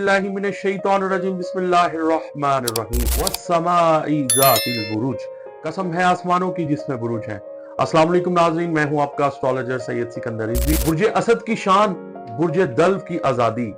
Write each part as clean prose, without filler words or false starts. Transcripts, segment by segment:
बिल्लाहि मिनश शैतानिर्रजीम बिस्मिल्लाहिर्रहमानिर्रहीम वस्समाई ज़ातिल बुरूज। कसम है आसमानों की जिसमें बुरूज है। अस्सलाम वालेकुम नाज़रीन, मैं हूं आपका एस्ट्रोलॉजर सैयद सिकंदर रिजवी। बुर्ज असद की शान, बुर्ज दल्व की आजादी,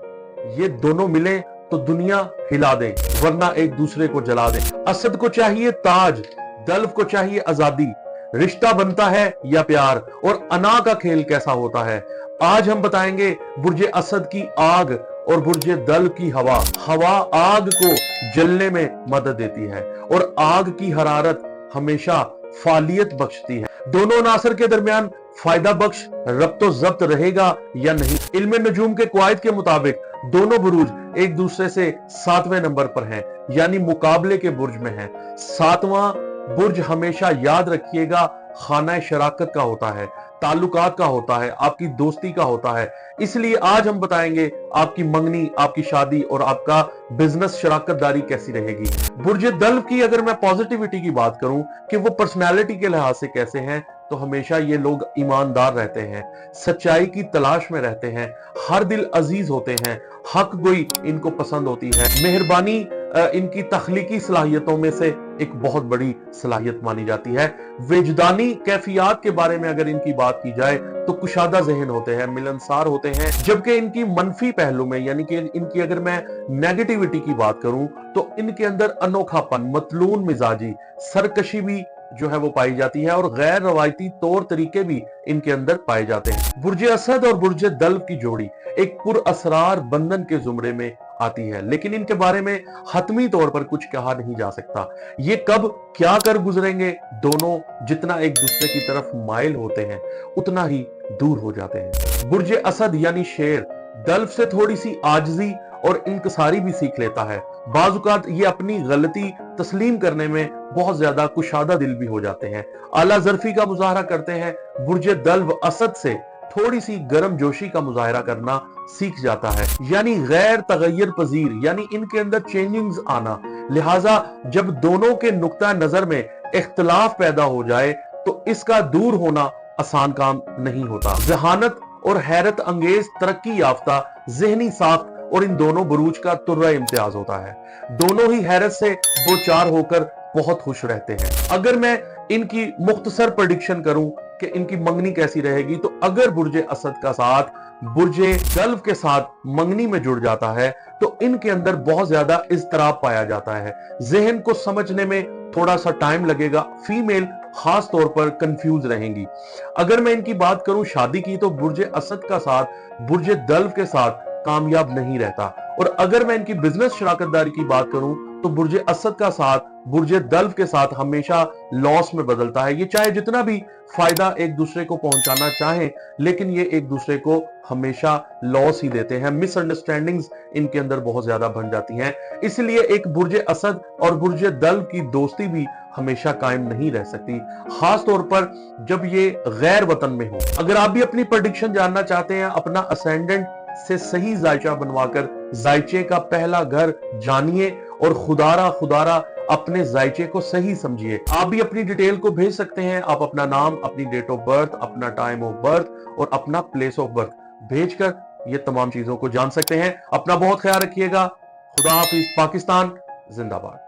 ये दोनों मिले तो दुनिया हिला दें, वरना एक दूसरे को जला दें। असद को चाहिए ताज, दल्व को चाहिए आजादी। रिश्ता बनता है या प्यार, और अना का खेल कैसा होता है। आज हम बताएंगे बुर्ज असद की आग और बुर्ज दल्व की हवा। हवा आग को जलने में मदद देती है और आग की हरारत हमेशा फालियत बख्शती है। दोनों अनासर के दरमियान फायदा बख्श रब्तो जब्त रहेगा या नहीं। इल्म नजूम के कवायद के मुताबिक दोनों बुरूज एक दूसरे से 7वें नंबर पर हैं, यानी मुकाबले के बुर्ज में हैं। 7वां बुर्ज हमेशा याद रखिएगा खाना शराकत का होता है, ताल्लुकात का होता है, आपकी दोस्ती का होता है। इसलिए आज हम बताएंगे आपकी मंगनी, आपकी शादी और आपका बिजनेस शराकत दारी कैसी रहेगी। बुर्ज दल्व की अगर मैं पॉजिटिविटी की बात करूं कि वो पर्सनालिटी के लिहाज से कैसे हैं, तो हमेशा ये लोग ईमानदार रहते हैं, सच्चाई की तलाश में रहते हैं, हर दिल अजीज होते हैं, हक गोई इनको पसंद होती है। मेहरबानी इनकी तख्लीकी सलाहियतों में से एक बहुत बड़ी सलाहियत मानी जाती है। विजदानी कैफियत के बारे में अगर इनकी बात की जाए तो कुशादा ज़हन होते हैं, मिलनसार होते हैं। जबकि इनकी मनफी पहलू में, यानी कि इनकी अगर मैं नेगेटिविटी की बात करूं, तो इनके अंदर अनोखापन, मतलून मिजाजी, सरकशी भी जो है वो पाई जाती है और गैर रवायती तौर तरीके भी इनके अंदर पाए जाते हैं। बुर्ज असद और बुर्ज दल्व की जोड़ी एक पुरअसरार बंधन के जुमरे में आती है, लेकिन इनके बारे में हतमी तौर पर कुछ कहा नहीं जा सकता। ये कब क्या कर गुजरेंगे, दोनों जितना एक दूसरे की तरफ माइल होते हैं उतना ही दूर हो जाते हैं। बुर्ज असद यानी शेर, दल्व से थोड़ी सी आजजी और इंकसारी भी सीख लेता है। बाजुकात ये अपनी गलती तस्लीम करने में बहुत ज्यादा कुशादा दिल भी हो जाते हैं, आला ज़र्फी का मुजाहरा करते हैं। बुर्ज दल्व असद से थोड़ी सी गर्म जोशी का मुजाहरा करना सीख जाता है, यानी गैर तगय्युर पजीर, यानी इनके अंदर चेंजिंग्स आना। लिहाजा जब दोनों के नुक्ता नजर में इख्तलाफ पैदा हो जाए तो इसका दूर होना आसान काम नहीं होता। जहानत और हैरत अंगेज तरक्की याफ्ता ज़हनी साख्त और इन दोनों बुरूज का तुर्रा इम्तियाज होता है। दोनों ही हैरत से दो चार होकर बहुत खुश रहते हैं। अगर मैं इनकी मुख्तसर प्रेडिक्शन करूं कि इनकी मंगनी कैसी रहेगी, तो अगर बुर्ज असद का साथ बुर्ज दल्व के साथ मंगनी में जुड़ जाता है तो इनके अंदर बहुत ज्यादा इज़्तिराब पाया जाता है। जहन को समझने में थोड़ा सा टाइम लगेगा, फीमेल खास तौर पर कंफ्यूज रहेंगी। अगर मैं इनकी बात करूं शादी की, तो बुर्ज असद का साथ बुर्ज दल्व के साथ कामयाब नहीं रहता। और अगर मैं इनकी बिजनेस शराकतदारी की बात करूं तो बुर्ज असद का साथ बुर्ज दल्व के साथ हमेशा लॉस में बदलता है। ये चाहे जितना भी फायदा एक दूसरे को पहुंचाना चाहें, लेकिन ये एक दूसरे को हमेशा लॉस ही देते हैं। मिसअंडरस्टैंडिंग्स इनके अंदर बहुत ज्यादा बन जाती हैं। इसलिए एक बुर्ज असद और बुर्ज दल्व की दोस्ती भी हमेशा कायम नहीं रह सकती, खास तौर पर जब ये गैर वतन में हो। अगर आप भी अपनी प्रेडिक्शन जानना चाहते हैं, अपना असेंडेंट से सही जायचा बनवाकर जायचे का पहला घर जानिए और खुदारा अपने जायचे को सही समझिए। आप भी अपनी डिटेल को भेज सकते हैं। आप अपना नाम, अपनी डेट ऑफ बर्थ, अपना टाइम ऑफ बर्थ और अपना प्लेस ऑफ बर्थ भेजकर ये तमाम चीजों को जान सकते हैं। अपना बहुत ख्याल रखिएगा। खुदा हाफिज। पाकिस्तान जिंदाबाद।